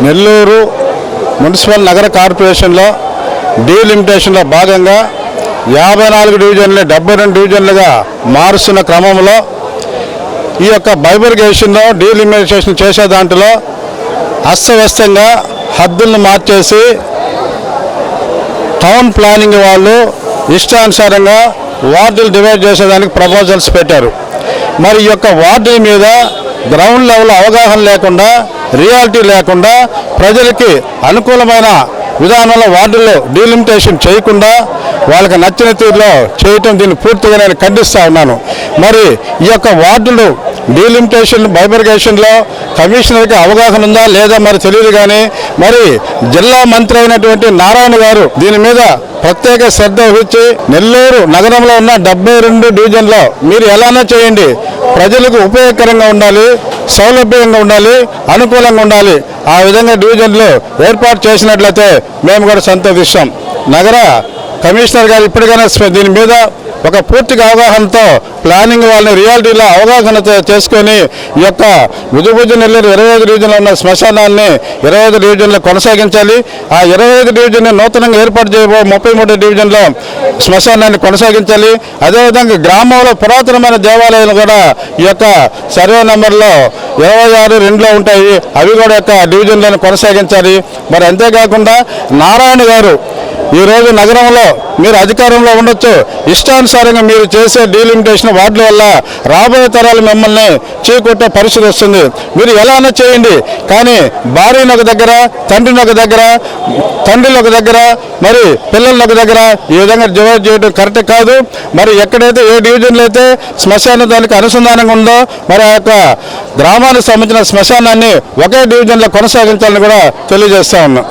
Nellore municipal నగర కార్పొరేషన్లో డీలిమిటేషన్లో భాగంగా 54 డివిజన్లు 72 డివిజన్లుగా మారుస్తున్న క్రమంలో ఈ యొక్క బైబర్గేషన్లో డీలిమిటేషన్ చేసే దాంట్లో అస్తవ్యస్తంగా హద్దులను మార్చేసి టౌన్ ప్లానింగ్ వాళ్ళు ఇష్టానుసారంగా వార్డులు డివైడ్ చేసేదానికి ప్రపోజల్స్ పెట్టారు. మరి ఈ యొక్క వార్డుల మీద గ్రౌండ్ లెవెల్ అవగాహన లేకుండా, రియాలిటీ లేకుండా, ప్రజలకి అనుకూలమైన విధానంలో వార్డుల్లో డీలిమిటేషన్ చేయకుండా వాళ్ళకి నచ్చిన తీరులో చేయటం, దీన్ని పూర్తిగా నేను ఖండిస్తూ ఉన్నాను. మరి ఈ యొక్క వార్డులు డీలిమిటేషన్ బైబర్గేషన్లో కమిషనర్కి అవగాహన ఉందా లేదా మరి తెలియదు. కానీ మరి జిల్లా మంత్రి అయినటువంటి నారాయణ గారు దీని మీద ప్రత్యేక శ్రద్ధ వహించి నెల్లూరు నగరంలో ఉన్న 72 డివిజన్లో మీరు ఎలానో చేయండి, ప్రజలకు ఉపయోగకరంగా ఉండాలి, సౌలభ్యంగా ఉండాలి, అనుకూలంగా ఉండాలి, ఆ విధంగా డివిజన్లు ఏర్పాటు చేసినట్లయితే మేము కూడా సంతోషిస్తాం. నగర కమిషనర్ గారు ఇప్పటికైనా దీని మీద ఒక పూర్తిగా అవగాహనతో ప్లానింగ్ వాళ్ళని రియాలిటీలో అవగాహన చేసుకొని ఈ యొక్క ముదుబుజ్జ నెల్లూరు 25 డివిజన్లో ఉన్న శ్మశానాన్ని 25 డివిజన్లో కొనసాగించాలి. ఆ 25 డివిజన్ నూతనంగా ఏర్పాటు చేయబో 33 డివిజన్లో శ్మశానాన్ని కొనసాగించాలి. అదేవిధంగా గ్రామంలో పురాతనమైన దేవాలయాలు కూడా ఈ యొక్క సర్వే నెంబర్లో 26-2లో ఉంటాయి, అవి కూడా యొక్క డివిజన్లను కొనసాగించాలి. మరి అంతేకాకుండా నారాయణ గారు ఈరోజు నగరంలో మీరు అధికారంలో ఉండొచ్చు, ఇష్టానుసారంగా మీరు చేసే డీలిమిటేషన్ వార్డుల వల్ల రాబోయే తరాలు మిమ్మల్ని చీకొట్టే పరిస్థితి వస్తుంది. మీరు ఎలానో చేయండి, కానీ భార్యను ఒక దగ్గర, తండ్రిని ఒక దగ్గర, తండ్రిని ఒక దగ్గర, మరి పిల్లలను ఒక దగ్గర ఈ విధంగా డివైడ్ చేయడం కరెక్ట్ కాదు. మరి ఎక్కడైతే ఏ డివిజన్లో అయితే శ్మశానం దానికి అనుసంధానంగా ఉందో మరి ఆ యొక్క గ్రామానికి సంబంధించిన శ్మశానాన్ని ఒకే డివిజన్లో కొనసాగించాలని కూడా తెలియజేస్తా ఉన్నాం.